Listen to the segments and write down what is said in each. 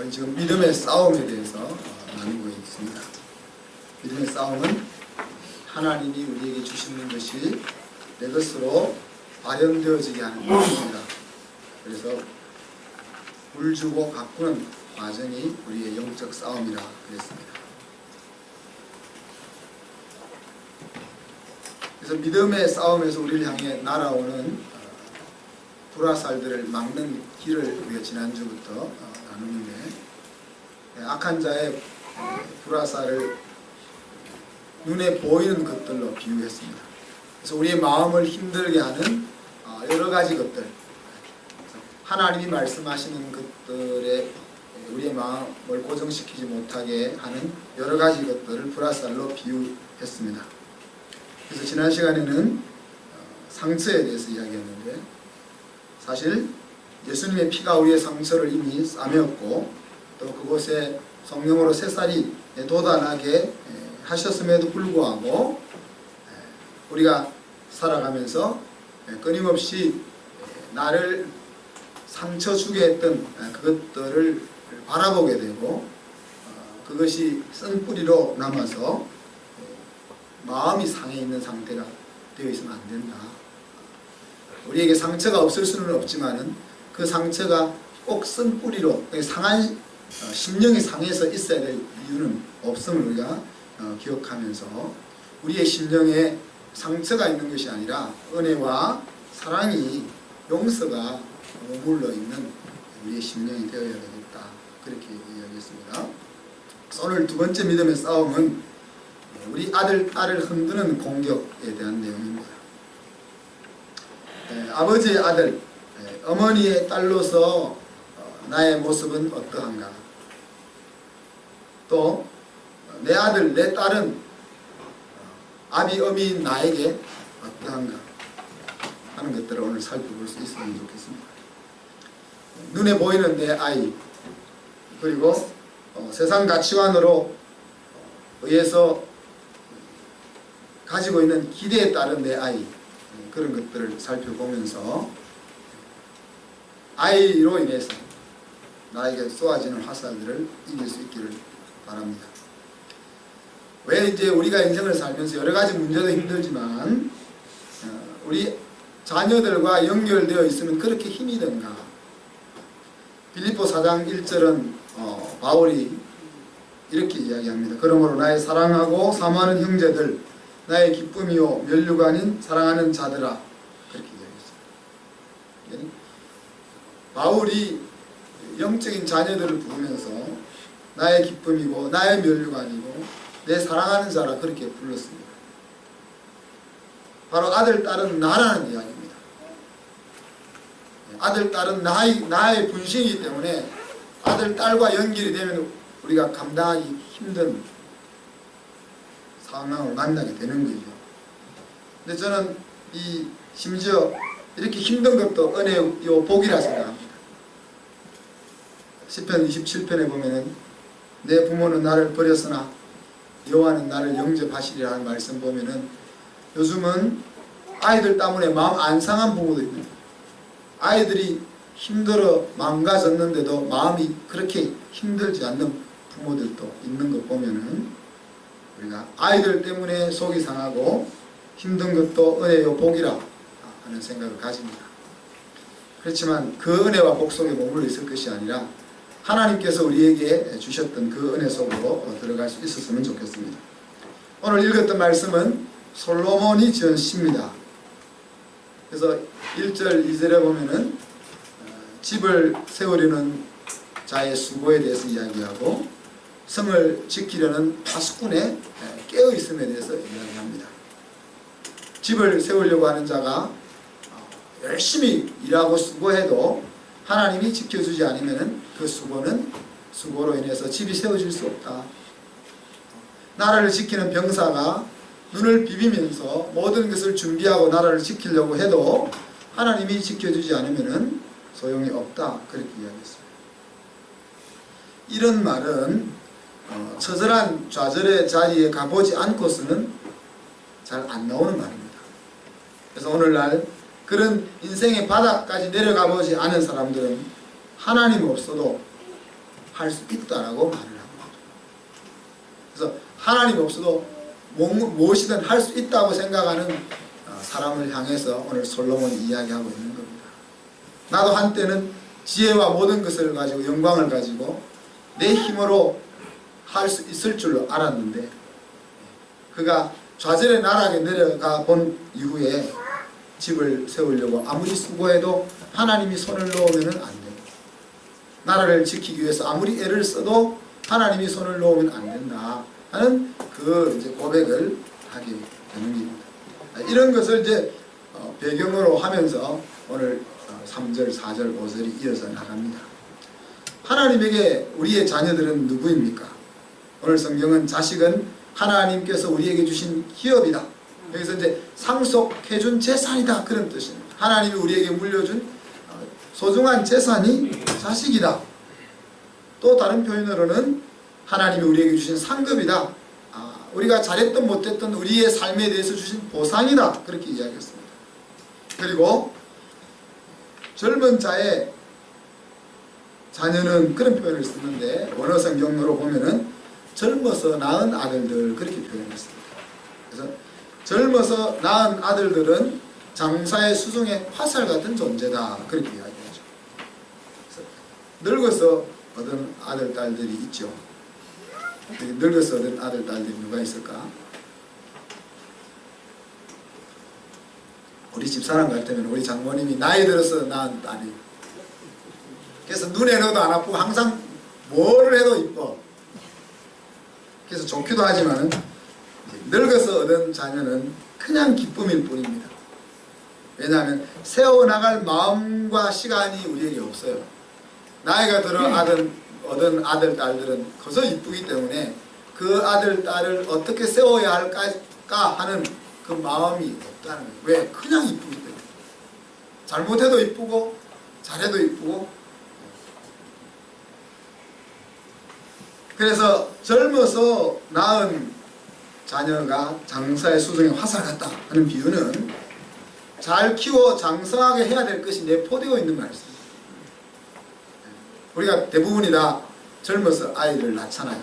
우리는 지금 믿음의 싸움에 대해서 나누고 있습니다. 믿음의 싸움은 하나님이 우리에게 주시는 것이 내 것으로 발현되어지게 하는 것입니다. 그래서 물 주고 가꾸는 과정이 우리의 영적 싸움이라 그랬습니다. 그래서 믿음의 싸움에서 우리를 향해 날아오는 불화살들을 막는 길을 우리가 지난주부터 나누는데, 악한 자의 불화살을 눈에 보이는 것들로 비유했습니다. 그래서 우리의 마음을 힘들게 하는 여러 가지 것들, 하나님이 말씀하시는 것들에 우리의 마음을 고정시키지 못하게 하는 여러 가지 것들을 불화살로 비유했습니다. 그래서 지난 시간에는 상처에 대해서 이야기했는데, 사실 예수님의 피가 우리의 상처를 이미 싸매었고, 또 그곳에 성령으로 새살이 돋아나게 하셨음에도 불구하고 우리가 살아가면서 끊임없이 나를 상처 주게 했던 그것들을 바라보게 되고, 그것이 쓴뿌리로 남아서 마음이 상해 있는 상태가 되어 있으면 안 된다. 우리에게 상처가 없을 수는 없지만은 그 상처가 꼭 쓴뿌리로 상한 심령이 상해서 있어야 될 이유는 없음을 우리가 기억하면서, 우리의 심령에 상처가 있는 것이 아니라 은혜와 사랑이, 용서가 머물러 있는 우리의 심령이 되어야 되겠다, 그렇게 이야기했습니다. 오늘 두 번째 믿음의 싸움은 우리 아들, 딸을 흔드는 공격에 대한 내용입니다. 아버지의 아들, 어머니의 딸로서 나의 모습은 어떠한가? 또 내 아들, 내 딸은 아비, 어미인 나에게 어떠한가 하는 것들을 오늘 살펴볼 수 있으면 좋겠습니다. 눈에 보이는 내 아이, 그리고 세상 가치관으로 의해서 가지고 있는 기대에 따른 내 아이, 그런 것들을 살펴보면서 아이로 인해서 나에게 쏘아지는 화살들을 이길 수 있기를 바랍니다. 왜 이제 우리가 인생을 살면서 여러 가지 문제도 힘들지만 우리 자녀들과 연결되어 있으면 그렇게 힘이 든가? 빌립보 4장 1절은 바울이 이렇게 이야기합니다. 그러므로 나의 사랑하고 사모하는 형제들, 나의 기쁨이요 면류가 아닌 사랑하는 자들아, 그렇게 이야기했습니다. 바울이 영적인 자녀들을 부르면서 나의 기쁨이고 나의 면류가 아니고 내 사랑하는 자라 그렇게 불렀습니다. 바로 아들, 딸은 나라는 이야기입니다. 아들, 딸은 나의 분신이기 때문에 아들, 딸과 연결이 되면 우리가 감당하기 힘든 상황을 만나게 되는 거죠. 근데 저는 심지어 이렇게 힘든 것도 은혜요 복이라 생각합니다. 시편 27편에 보면은 내 부모는 나를 버렸으나 여호와는 나를 영접하시리라 하는 말씀 보면은, 요즘은 아이들 때문에 마음 안 상한 부모도 있습니다. 아이들이 힘들어 망가졌는데도 마음이 그렇게 힘들지 않는 부모들도 있는 것 보면은, 우리가 아이들 때문에 속이 상하고 힘든 것도 은혜요 복이라 하는 생각을 가집니다. 그렇지만 그 은혜와 복 속에 머물러 있을 것이 아니라 하나님께서 우리에게 주셨던 그 은혜 속으로 들어갈 수 있었으면 좋겠습니다. 오늘 읽었던 말씀은 솔로몬이 지은 시입니다. 그래서 1절 2절에 보면은 집을 세우려는 자의 수고에 대해서 이야기하고, 성을 지키려는 파수꾼의 깨어있음에 대해서 이야기합니다. 집을 세우려고 하는 자가 열심히 일하고 수고해도 하나님이 지켜주지 않으면 그 수고로 인해서 집이 세워질 수 없다. 나라를 지키는 병사가 눈을 비비면서 모든 것을 준비하고 나라를 지키려고 해도 하나님이 지켜주지 않으면 소용이 없다, 그렇게 이야기했습니다. 이런 말은 처절한 좌절의 자리에 가보지 않고서는 잘 안 나오는 말입니다. 그래서 오늘날 그런 인생의 바닥까지 내려가보지 않은 사람들은 하나님 없어도 할 수 있다라고 말을 합니다. 그래서 하나님 없어도 무엇이든 할 수 있다고 생각하는 사람을 향해서 오늘 솔로몬이 이야기하고 있는 겁니다. 나도 한때는 지혜와 모든 것을 가지고 영광을 가지고 내 힘으로 할 수 있을 줄로 알았는데 그가 좌절의 나락에 내려가 본 이후에 집을 세우려고 아무리 수고해도 하나님이 손을 놓으면 안 된다. 나라를 지키기 위해서 아무리 애를 써도 하나님이 손을 놓으면 안 된다 하는 그 이제 고백을 하게 되는 겁니다. 이런 것을 이제 배경으로 하면서 오늘 3절, 4절, 5절이 이어서 나갑니다. 하나님에게 우리의 자녀들은 누구입니까? 오늘 성경은 자식은 하나님께서 우리에게 주신 기업이다. 여기서 이제 상속해준 재산이다. 그런 뜻입니다. 하나님이 우리에게 물려준 소중한 재산이 자식이다. 또 다른 표현으로는 하나님이 우리에게 주신 상급이다. 우리가 잘했던 못했던 우리의 삶에 대해서 주신 보상이다. 그렇게 이야기했습니다. 그리고 젊은 자의 자녀는 그런 표현을 쓰는데 원어 성경으로 보면은 젊어서 낳은 아들들 그렇게 표현했습니다. 그래서 젊어서 낳은 아들들은 장사의 수중의 화살 같은 존재다. 그렇게 이야기하죠. 늙어서 얻은 아들 딸들이 있죠. 늙어서 얻은 아들 딸들이 누가 있을까? 우리 집사람 같으면 우리 장모님이 나이 들어서 낳은 딸이 그래서 눈에 넣어도 안 아프고 항상 뭐를 해도 이뻐. 그래서 좋기도 하지만 늙어서 얻은 자녀는 그냥 기쁨일 뿐입니다. 왜냐하면 세워나갈 마음과 시간이 우리에게 없어요. 나이가 들어 얻은 아들 딸들은 커서 이쁘기 때문에 그 아들 딸을 어떻게 세워야 할까 하는 그 마음이 없다는 거예요. 왜? 그냥 이쁘기 때문에. 잘못해도 이쁘고 잘해도 이쁘고. 그래서 젊어서 낳은 자녀가 장사의 수중에 화살 같다 하는 비유는 잘 키워 장성하게 해야 될 것이 내포되어 있는 말씀입니다. 우리가 대부분이 다 젊어서 아이를 낳잖아요.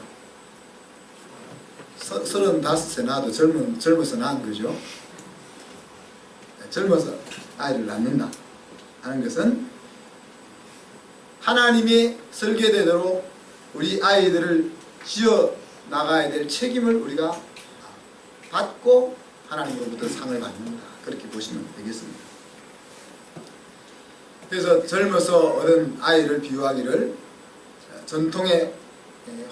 35세 낳아도 젊어서 낳은 거죠. 젊어서 아이를 낳는다 하는 것은 하나님의 설계대로 우리 아이들을 지어 나가야 될 책임을 우리가 받고 하나님으로부터 상을 받는다. 그렇게 보시면 되겠습니다. 그래서 젊어서 얻은 아이를 비유하기를 전통의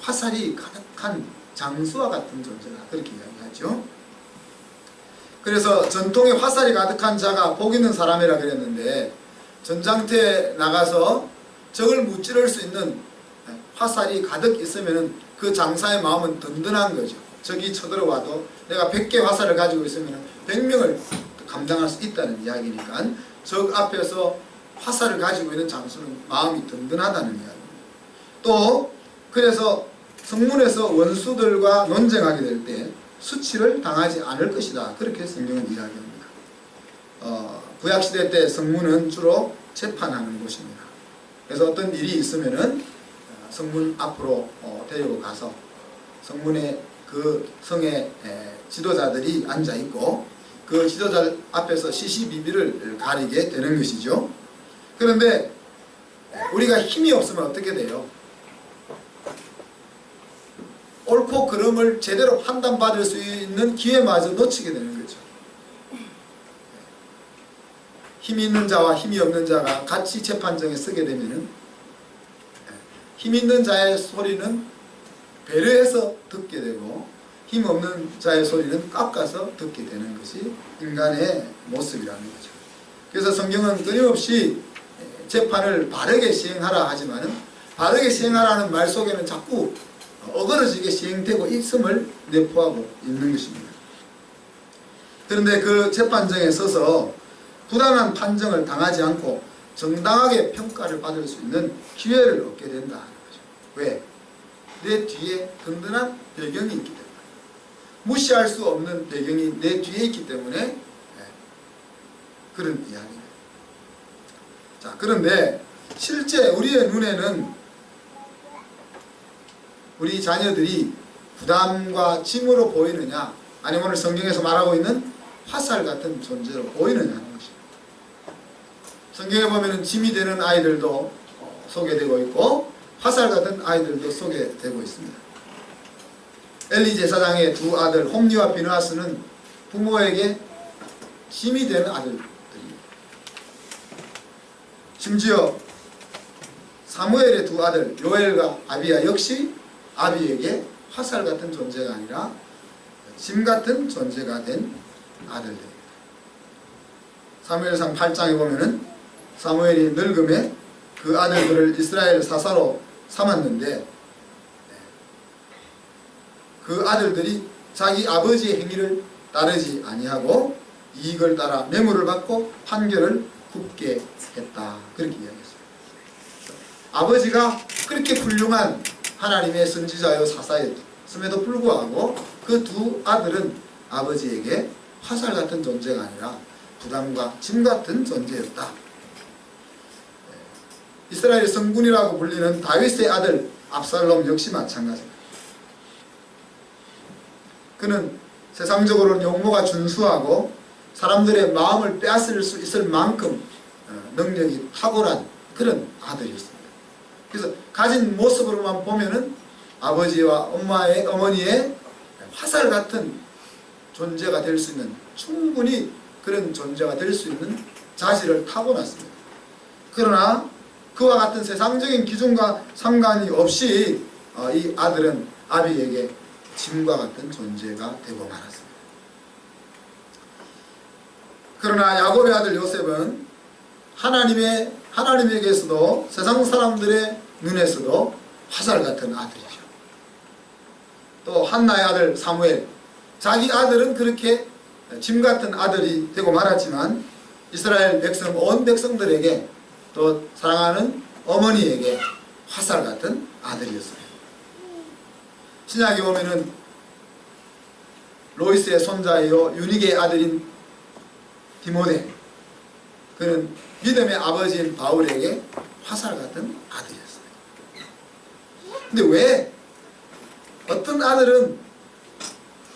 화살이 가득한 장수와 같은 존재다. 그렇게 이야기하죠. 그래서 전통의 화살이 가득한 자가 복 있는 사람이라 그랬는데 전장터에 나가서 적을 무찌를 수 있는 화살이 가득 있으면 그 장사의 마음은 든든한 거죠. 적이 쳐들어와도 내가 100개 화살을 가지고 있으면 100명을 감당할 수 있다는 이야기니까 적 앞에서 화살을 가지고 있는 장수는 마음이 든든하다는 이야기입니다. 또 그래서 성문에서 원수들과 논쟁하게 될 때 수치를 당하지 않을 것이다. 그렇게 성경은 이야기합니다. 구약시대 때 성문은 주로 재판하는 곳입니다. 그래서 어떤 일이 있으면은 성문 앞으로 데리고 가서 성문에 그 성의 지도자들이 앉아있고 그 지도자 앞에서 시시비비를 가리게 되는 것이죠. 그런데 우리가 힘이 없으면 어떻게 돼요? 옳고 그름을 제대로 판단받을 수 있는 기회마저 놓치게 되는 거죠. 힘이 있는 자와 힘이 없는 자가 같이 재판정에 서게 되면은 힘 있는 자의 소리는 배려해서 듣게 되고 힘 없는 자의 소리는 깎아서 듣게 되는 것이 인간의 모습이라는 거죠. 그래서 성경은 끊임없이 재판을 바르게 시행하라 하지만은 바르게 시행하라는 말 속에는 자꾸 어그러지게 시행되고 있음을 내포하고 있는 것입니다. 그런데 그 재판정에 서서 부당한 판정을 당하지 않고 정당하게 평가를 받을 수 있는 기회를 얻게 된다 하는 거죠. 왜? 내 뒤에 든든한 배경이 있기 때문에. 무시할 수 없는 배경이 내 뒤에 있기 때문에 그런 이야기입니다. 자, 그런데 실제 우리의 눈에는 우리 자녀들이 부담과 짐으로 보이느냐, 아니면 오늘 성경에서 말하고 있는 화살 같은 존재로 보이느냐 하는 것입니다. 성경에 보면 짐이 되는 아이들도 소개되고 있고 화살 같은 아이들도 소개되고 있습니다. 엘리 제사장의 두 아들 홈리와 비느하스는 부모에게 짐이 되는 아들들입니다. 심지어 사무엘의 두 아들 요엘과 아비야 역시 아비에게 화살 같은 존재가 아니라 짐 같은 존재가 된 아들들입니다. 사무엘상 8장에 보면은 사무엘이 늙음에 그 아들들을 이스라엘 사사로 삼았는데 그 아들들이 자기 아버지의 행위를 따르지 아니하고 이익을 따라 뇌물을 받고 판결을 굽게 했다. 그렇게 이야기했습니다. 아버지가 그렇게 훌륭한 하나님의 선지자요 사사였음에도 불구하고 그 두 아들은 아버지에게 화살 같은 존재가 아니라 부담과 짐 같은 존재였다. 이스라엘 성군이라고 불리는 다윗의 아들 압살롬 역시 마찬가지입니다. 그는 세상적으로는 용모가 준수하고 사람들의 마음을 빼앗을 수 있을 만큼 능력이 탁월한 그런 아들이었습니다. 그래서 가진 모습으로만 보면은 아버지와 어머니의 화살 같은 존재가 될 수 있는, 충분히 그런 존재가 될 수 있는 자질을 타고났습니다. 그러나 그와 같은 세상적인 기준과 상관이 없이 이 아들은 아비에게 짐과 같은 존재가 되고 말았습니다. 그러나 야곱의 아들 요셉은 하나님에게서도 세상 사람들의 눈에서도 화살 같은 아들이죠. 또 한나의 아들 사무엘, 자기 아들은 그렇게 짐 같은 아들이 되고 말았지만 이스라엘 백성, 온 백성들에게 또 사랑하는 어머니에게 화살 같은 아들이었어요. 신약에 보면은 로이스의 손자이요 유닉의 아들인 디모데, 그는 믿음의 아버지인 바울에게 화살 같은 아들이었어요. 근데 왜 어떤 아들은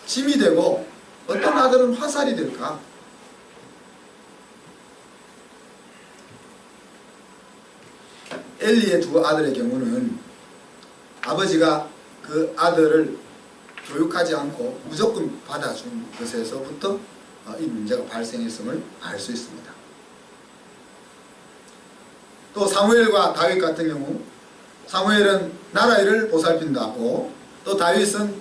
짐이 되고 어떤 아들은 화살이 될까? 엘리의 두 아들의 경우는 아버지가 그 아들을 교육하지 않고 무조건 받아준 것에서부터 이 문제가 발생했음을 알 수 있습니다. 또 사무엘과 다윗 같은 경우, 사무엘은 나라 일을 보살핀다고, 또 다윗은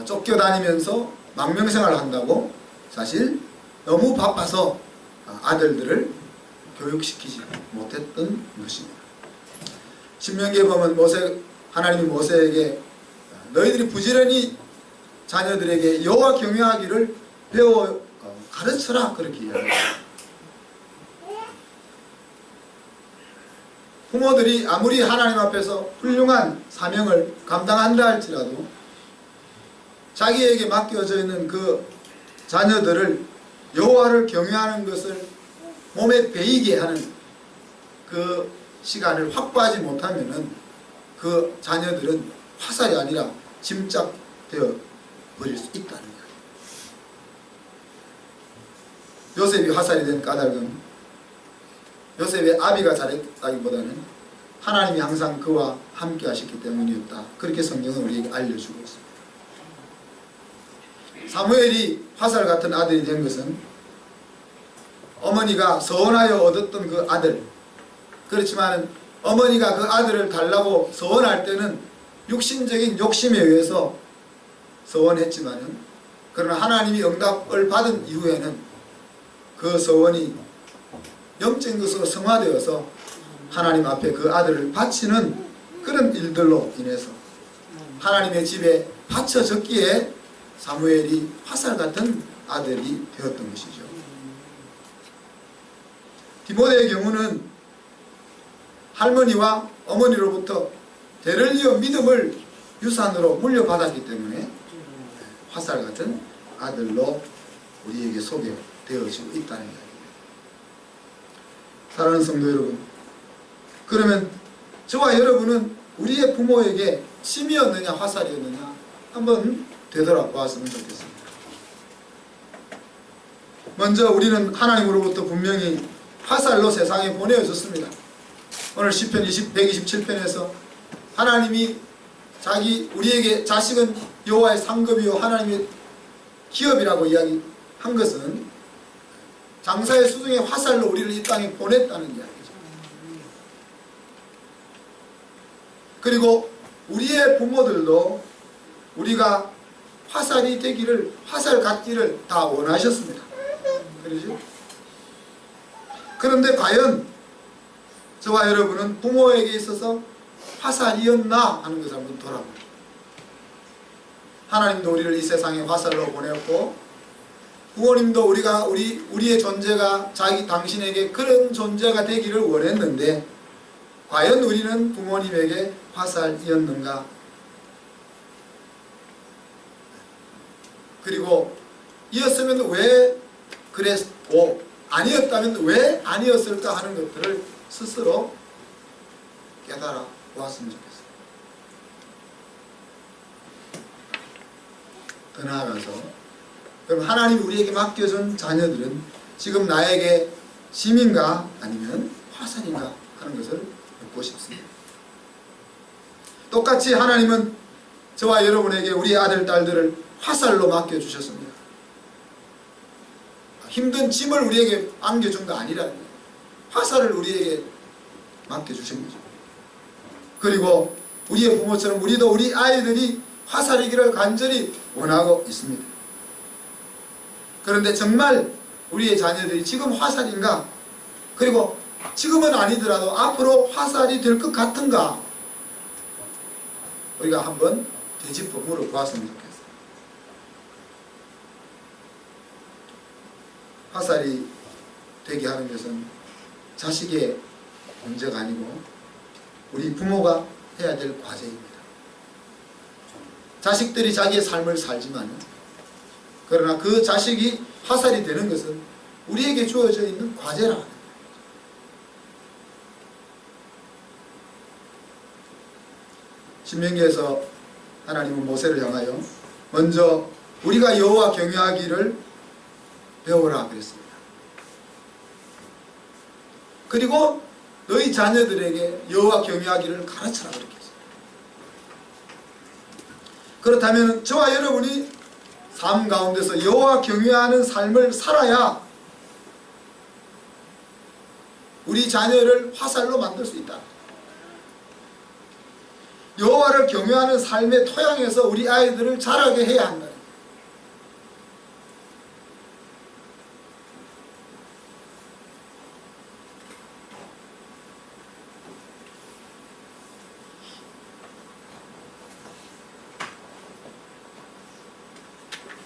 쫓겨다니면서 망명생활을 한다고 사실 너무 바빠서 아들들을 교육시키지 못했던 것입니다. 신명기에 보면 하나님이 모세에게 너희들이 부지런히 자녀들에게 여호와 경외하기를 배워 가르쳐라, 그렇게 이야기합니다. 부모들이 아무리 하나님 앞에서 훌륭한 사명을 감당한다 할지라도 자기에게 맡겨져 있는 그 자녀들을 여호와를 경외하는 것을 몸에 배이게 하는 그 시간을 확보하지 못하면은 그 자녀들은 화살이 아니라 짐짝되어 버릴 수 있다는 거예요. 요셉이 화살이 된 까닭은 요셉의 아비가 잘했다기보다는 하나님이 항상 그와 함께 하셨기 때문이었다. 그렇게 성경은 우리에게 알려주고 있습니다. 사무엘이 화살 같은 아들이 된 것은 어머니가 서원하여 얻었던 그 아들, 그렇지만 어머니가 그 아들을 달라고 서원할 때는 육신적인 욕심에 의해서 서원했지만은, 그러나 하나님이 응답을 받은 이후에는 그 서원이 영적인 것으로 성화되어서 하나님 앞에 그 아들을 바치는 그런 일들로 인해서 하나님의 집에 바쳐졌기에 사무엘이 화살 같은 아들이 되었던 것이죠. 디모데의 경우는 할머니와 어머니로부터 대를 이어 믿음을 유산으로 물려받았기 때문에 화살 같은 아들로 우리에게 소개되어지고 있다는 이야기입니다. 사랑하는 성도 여러분, 그러면 저와 여러분은 우리의 부모에게 침이었느냐 화살이었느냐 한번 되돌아보았으면 좋겠습니다. 먼저 우리는 하나님으로부터 분명히 화살로 세상에 보내어졌습니다. 오늘 시편 127편에서 하나님이 우리에게 자식은 여호와의 상급이요 하나님의 기업이라고 이야기한 것은 장사의 수중에 화살로 우리를 이 땅에 보냈다는 이야기죠. 그리고 우리의 부모들도 우리가 화살이 되기를, 화살 같기를 다 원하셨습니다. 그러죠? 그런데 과연 저와 여러분은 부모에게 있어서 화살이었나 하는 것을 한번 돌아봅니다. 하나님도 우리를 이 세상에 화살로 보냈고, 부모님도 우리의 존재가 당신에게 그런 존재가 되기를 원했는데, 과연 우리는 부모님에게 화살이었는가? 그리고 이었으면 왜 그랬고, 아니었다면 왜 아니었을까 하는 것들을 스스로 깨달아 보았으면 좋겠어요. 더 나아가서, 그럼 하나님이 우리에게 맡겨준 자녀들은 지금 나에게 짐인가 아니면 화살인가 하는 것을 묻고 싶습니다. 똑같이 하나님은 저와 여러분에게 우리 아들, 딸들을 화살로 맡겨주셨습니다. 힘든 짐을 우리에게 안겨준 거 아니라 화살을 우리에게 맡겨주신 거죠. 그리고 우리의 부모처럼 우리도 우리 아이들이 화살이기를 간절히 원하고 있습니다. 그런데 정말 우리의 자녀들이 지금 화살인가? 그리고 지금은 아니더라도 앞으로 화살이 될 것 같은가? 우리가 한번 되짚어 물어보았으면 좋겠어요. 화살이 되게 하는 것은 자식의 문제가 아니고 우리 부모가 해야 될 과제입니다. 자식들이 자기의 삶을 살지만, 그러나 그 자식이 화살이 되는 것은 우리에게 주어져 있는 과제라. 신명기에서 하나님은 모세를 향하여 먼저 우리가 여호와 경외하기를 배우라 그랬습니다. 그리고 너희 자녀들에게 여호와 경외하기를 가르쳐라 그렇게 했습니다. 그렇다면 저와 여러분이 삶 가운데서 여호와 경외하는 삶을 살아야 우리 자녀를 화살로 만들 수 있다. 여호와를 경외하는 삶의 토양에서 우리 아이들을 자라게 해야 한다.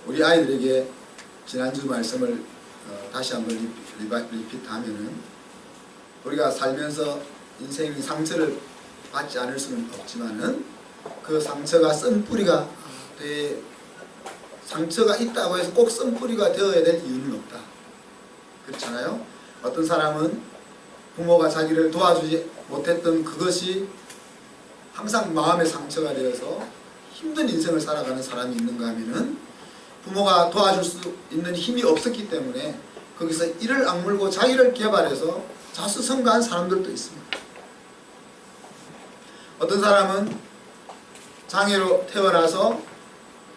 우리 아이들에게 지난주 말씀을 다시 한번 리피트하면은, 우리가 살면서 인생이 상처를 받지 않을 수는 없지만은 그 상처가 쓴뿌리가 상처가 있다고 해서 꼭 쓴뿌리가 되어야 될 이유는 없다. 그렇잖아요. 어떤 사람은 부모가 자기를 도와주지 못했던 그것이 항상 마음의 상처가 되어서 힘든 인생을 살아가는 사람이 있는가 하면은 부모가 도와줄 수 있는 힘이 없었기 때문에 거기서 이를 악물고 자기를 개발해서 자수성가한 사람들도 있습니다. 어떤 사람은 장애로 태어나서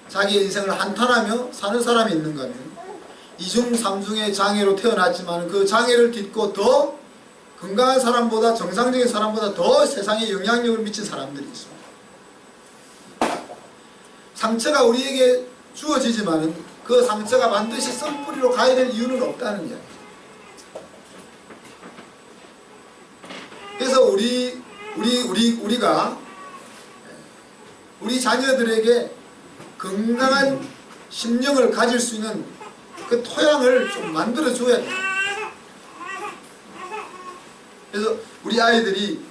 자기의 인생을 한탄하며 사는 사람이 있는가 하면 이중 삼중의 장애로 태어났지만 그 장애를 딛고 더 건강한 사람보다, 정상적인 사람보다 더 세상에 영향력을 미친 사람들이 있습니다. 상처가 우리에게 주어지지만 그 상처가 반드시 쓴뿌리로 가야 될 이유는 없다는 이야기죠. 그래서 우리가 우리 자녀들에게 건강한 심령을 가질 수 있는 그 토양을 좀 만들어 줘야 돼요. 그래서 우리 아이들이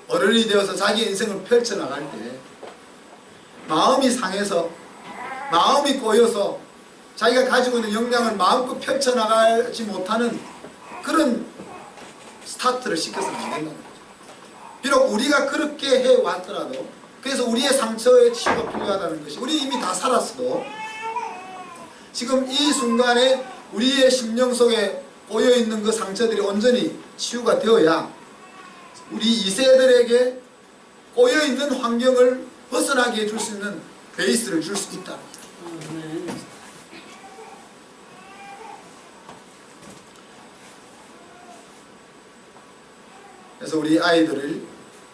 어른이 되어서 자기 인생을 펼쳐나갈 때 마음이 상해서, 마음이 꼬여서 자기가 가지고 있는 역량을 마음껏 펼쳐나가지 못하는 그런 스타트를 시켜서는 안 된다는 거죠. 비록 우리가 그렇게 해왔더라도, 그래서 우리의 상처의 치유가 필요하다는 것이, 우리 이미 다 살았어도 지금 이 순간에 우리의 심령 속에 꼬여있는 그 상처들이 온전히 치유가 되어야 우리 2세들에게 꼬여있는 환경을 벗어나게 해줄 수 있는 베이스를 줄 수 있다. 그래서 우리 아이들을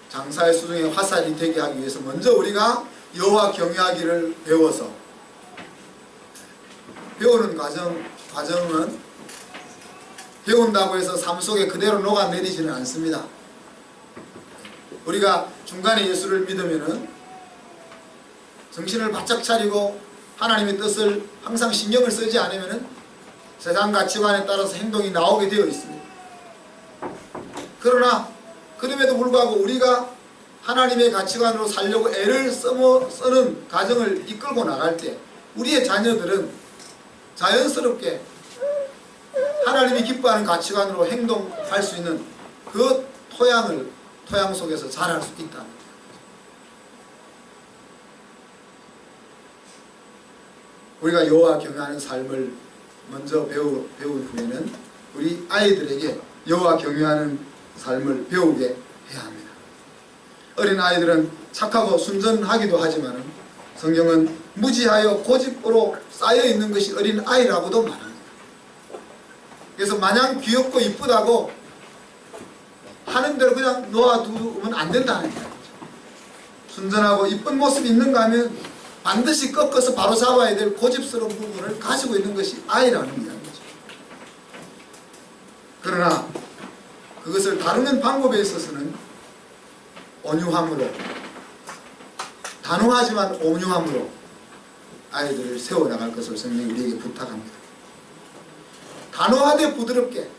장사의 수중에 화살이 되게 하기 위해서 먼저 우리가 여호와 경외하기를 배워서, 배우는 과정은 배운다고 해서 삶 속에 그대로 녹아내리지는 않습니다. 우리가 중간에 예수를 믿으면은 정신을 바짝 차리고 하나님의 뜻을 항상 신경을 쓰지 않으면은 세상 가치관에 따라서 행동이 나오게 되어 있습니다. 그러나 그럼에도 불구하고 우리가 하나님의 가치관으로 살려고 애를 쓰는 과정을 이끌고 나갈 때 우리의 자녀들은 자연스럽게 하나님이 기뻐하는 가치관으로 행동할 수 있는 그 토양 속에서 자랄 수 있다. 우리가 여호와 경외하는 삶을 먼저 배운 후에는 우리 아이들에게 여호와 경외하는 삶을 배우게 해야 합니다. 어린 아이들은 착하고 순전하기도 하지만 성경은 무지하여 고집으로 쌓여있는 것이 어린 아이라고도 말합니다. 그래서 마냥 귀엽고 이쁘다고 하는 대로 그냥 놓아두면 안 된다는 거죠. 순전하고 이쁜 모습이 있는가 하면 반드시 꺾어서 바로 잡아야 될 고집스러운 부분을 가지고 있는 것이 아이라는 이야기죠. 그러나 그것을 다루는 방법에 있어서는 온유함으로, 단호하지만 온유함으로 아이들을 세워나갈 것을 성령이 우리에게 부탁합니다. 단호하되 부드럽게.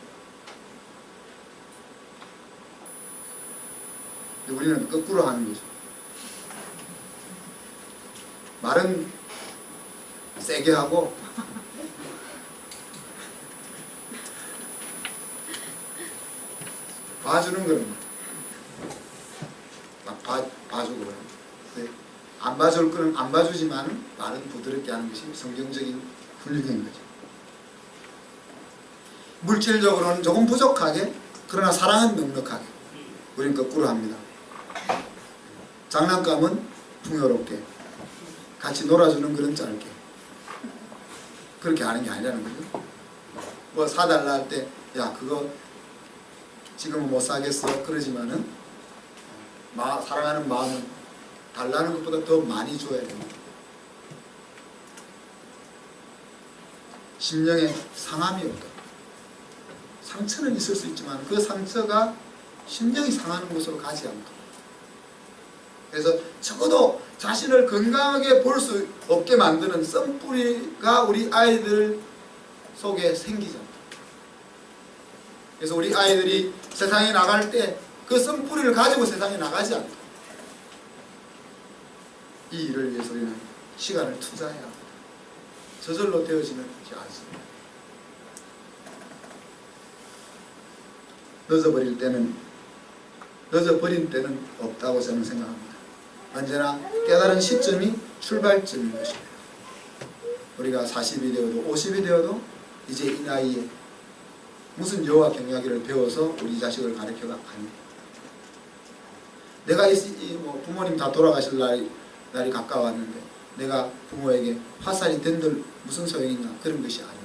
우리는 거꾸로 하는 거죠. 말은 세게 하고 봐주는 거는 막 봐주고 그래요. 안 봐줄 거는 안 봐주지만 말은 부드럽게 하는 것이 성경적인 훈육인 거죠. 물질적으로는 조금 부족하게, 그러나 사랑은 넉넉하게. 우리는 거꾸로 합니다. 장난감은 풍요롭게, 같이 놀아주는 그런 짧게. 그렇게 하는 게 아니라는 거죠. 뭐 사달라 할 때 야 그거 지금은 못 사겠어 그러지만은 사랑하는 마음은 달라는 것보다 더 많이 줘야 됩니다. 심령에 상함이 없다. 상처는 있을 수 있지만 그 상처가 심령이 상하는 곳으로 가지 않고, 그래서 적어도 자신을 건강하게 볼 수 없게 만드는 썬뿌리가 우리 아이들 속에 생기잖아요. 그래서 우리 아이들이 세상에 나갈 때 그 썬뿌리를 가지고 세상에 나가지 않고, 이 일을 위해서 우리는 시간을 투자해야 합니다. 저절로 되어지는 게 않습니다. 늦어버린 때는 없다고 저는 생각합니다. 언제나 깨달은 시점이 출발점인 것입니다. 우리가 40이 되어도 50이 되어도 이제 이 나이에 무슨 여호와 경외하기를 배워서 우리 자식을 가르쳐가 아닙니다. 내가 부모님 다 돌아가실 날이 가까웠는데 내가 부모에게 화살이 된들 무슨 소용이 있나, 그런 것이 아닙니다.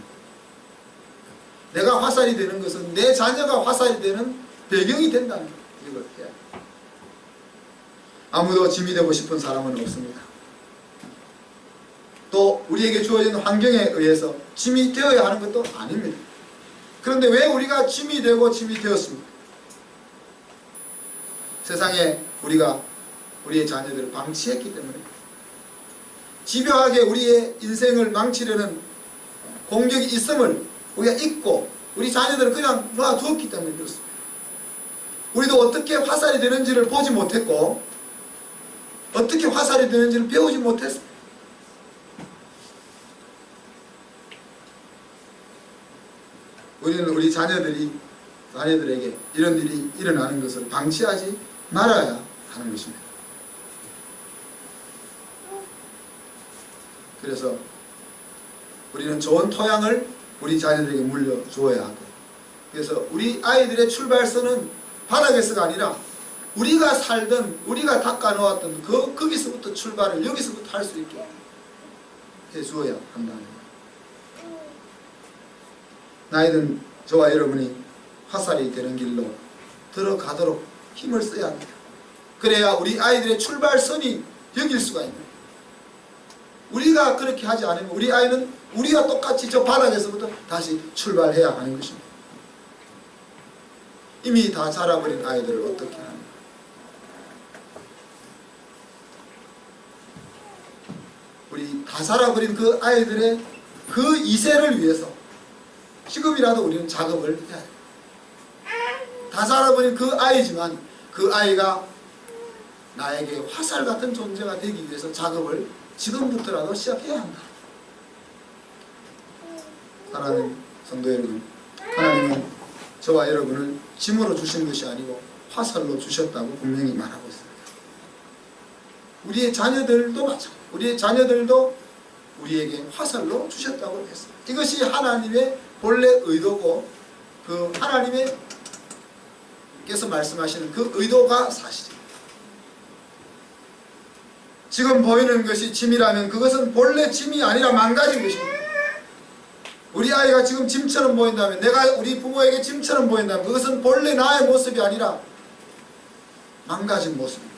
내가 화살이 되는 것은 내 자녀가 화살이 되는 배경이 된다는 이걸 해야 합니다. 아무도 짐이 되고 싶은 사람은 없습니다. 또 우리에게 주어진 환경에 의해서 짐이 되어야 하는 것도 아닙니다. 그런데 왜 우리가 짐이 되고 짐이 되었습니까? 세상에 우리가 우리의 자녀들을 방치했기 때문에, 집요하게 우리의 인생을 망치려는 공격이 있음을 우리가 잊고 우리 자녀들을 그냥 놔두었기 때문에 그렇습니다. 우리도 어떻게 화살이 되는지를 보지 못했고 어떻게 화살이 되는지를 배우지 못했습니다. 우리는 우리 자녀들에게 이런 일이 일어나는 것을 방치하지 말아야 하는 것입니다. 그래서 우리는 좋은 토양을 우리 자녀들에게 물려주어야 하고, 그래서 우리 아이들의 출발선은 바닥에서가 아니라 우리가 살던, 우리가 닦아놓았던 거기서부터 출발을 여기서부터 할 수 있게 해주어야 한다는 거예요. 나이든 저와 여러분이 화살이 되는 길로 들어가도록 힘을 써야 합니다. 그래야 우리 아이들의 출발선이 여길 수가 있는 거예요. 우리가 그렇게 하지 않으면 우리 아이는 우리가 똑같이 저 바닥에서부터 다시 출발해야 하는 것입니다. 이미 다 자라버린 아이들을 어떻게 하는가. 우리 다 자라버린 그 아이들의 그 2세를 위해서 지금이라도 우리는 작업을 해야 돼요. 다 자라버린 그 아이지만 그 아이가 나에게 화살 같은 존재가 되기 위해서 작업을 지금부터라도 시작해야 한다. 사랑하는 성도 여러분, 하나님은 저와 여러분을 짐으로 주신 것이 아니고 화살로 주셨다고 분명히 말하고 있습니다. 우리의 자녀들도 마찬가지입니다. 우리의 자녀들도 우리에게 화살로 주셨다고 했습니다. 이것이 하나님의 본래 의도고, 그 하나님께서 말씀하시는 그 의도가 사실입니다. 지금 보이는 것이 짐이라면 그것은 본래 짐이 아니라 망가진 것입니다. 우리 아이가 지금 짐처럼 보인다면, 내가 우리 부모에게 짐처럼 보인다면 그것은 본래 나의 모습이 아니라 망가진 모습입니다.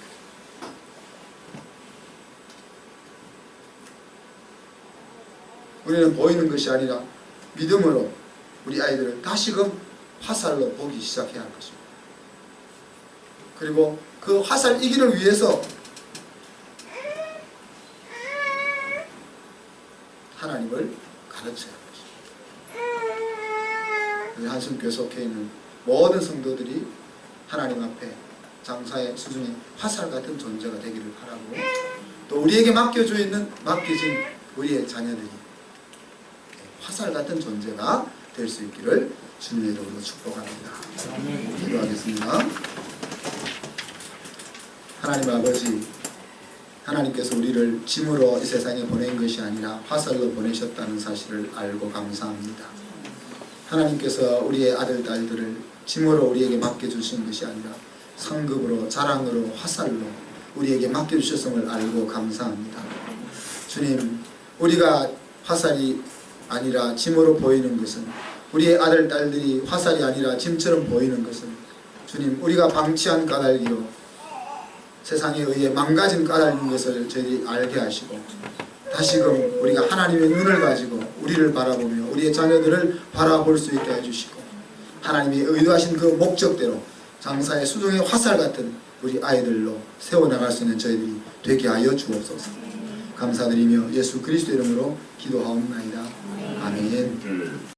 우리는 보이는 것이 아니라 믿음으로 우리 아이들을 다시금 화살로 보기 시작해야 할 것입니다. 그리고 그 화살 이기를 위해서 하나님을 가르쳐야 합니다. 우리 한숨교회 속해 있는 모든 성도들이 하나님 앞에 장사의 수중에 화살 같은 존재가 되기를 바라고, 또 우리에게 맡겨진 우리의 자녀들이 화살 같은 존재가 될 수 있기를 주님의 이름으로 축복합니다. 기도하겠습니다. 하나님 아버지, 하나님께서 우리를 짐으로 이 세상에 보낸 것이 아니라 화살로 보내셨다는 사실을 알고 감사합니다. 하나님께서 우리의 아들, 딸들을 짐으로 우리에게 맡겨주신 것이 아니라 상급으로, 자랑으로, 화살로 우리에게 맡겨주셨음을 알고 감사합니다. 주님, 우리가 화살이 아니라 짐으로 보이는 것은, 우리의 아들, 딸들이 화살이 아니라 짐처럼 보이는 것은, 주님, 우리가 방치한 까닭이요 세상에 의해 망가진 까닭인 것을 저희들이 알게 하시고, 다시금 우리가 하나님의 눈을 가지고 우리를 바라보며 우리의 자녀들을 바라볼 수 있게 해주시고, 하나님이 의도하신 그 목적대로 장사의 수중의 화살 같은 우리 아이들로 세워나갈 수 있는 저희들이 되게 하여 주옵소서. 감사드리며 예수 그리스도 이름으로 기도하옵나이다. 아멘.